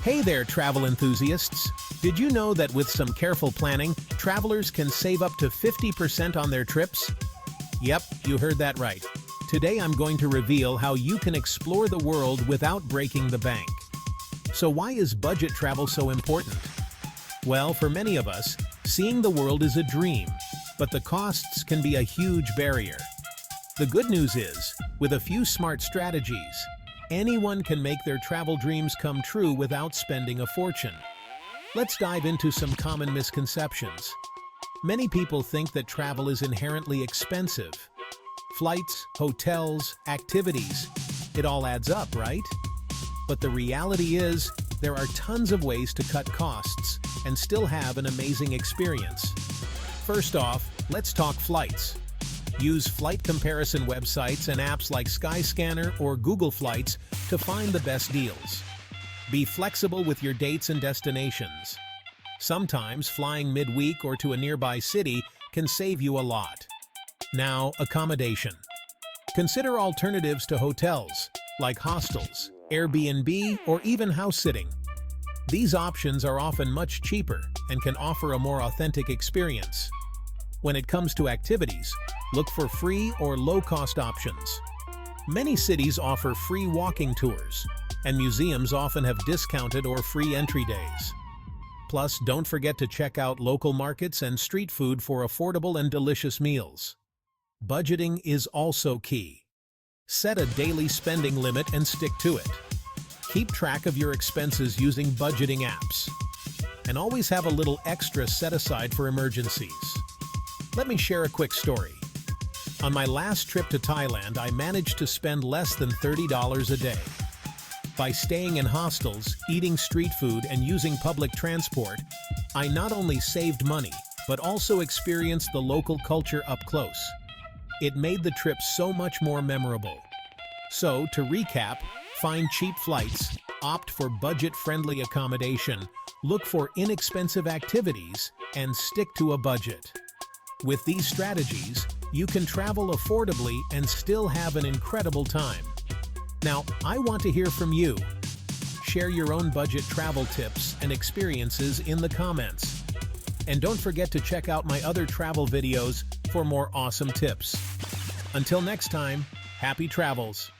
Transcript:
Hey there, travel enthusiasts! Did you know that with some careful planning, travelers can save up to 50% on their trips? Yep, you heard that right. Today I'm going to reveal how you can explore the world without breaking the bank. So why is budget travel so important? Well, for many of us, seeing the world is a dream, but the costs can be a huge barrier. The good news is, with a few smart strategies, anyone can make their travel dreams come true without spending a fortune. Let's dive into some common misconceptions. Many people think that travel is inherently expensive. Flights, hotels, activities, it all adds up, right? But the reality is, there are tons of ways to cut costs and still have an amazing experience. First off, let's talk flights. Use flight comparison websites and apps like Skyscanner or Google Flights to find the best deals. Be flexible with your dates and destinations. Sometimes flying midweek or to a nearby city can save you a lot. Now, accommodation. Consider alternatives to hotels, like hostels, Airbnb, or even house sitting. These options are often much cheaper and can offer a more authentic experience. When it comes to activities, look for free or low-cost options. Many cities offer free walking tours, and museums often have discounted or free entry days. Plus, don't forget to check out local markets and street food for affordable and delicious meals. Budgeting is also key. Set a daily spending limit and stick to it. Keep track of your expenses using budgeting apps. And always have a little extra set aside for emergencies. Let me share a quick story. On my last trip to Thailand, I managed to spend less than $30 a day. By staying in hostels, eating street food, and using public transport, I not only saved money, but also experienced the local culture up close. It made the trip so much more memorable. So, to recap, find cheap flights, opt for budget-friendly accommodation, look for inexpensive activities, and stick to a budget. With these strategies, you can travel affordably and still have an incredible time. Now, I want to hear from you. Share your own budget travel tips and experiences in the comments. And don't forget to check out my other travel videos for more awesome tips. Until next time, happy travels!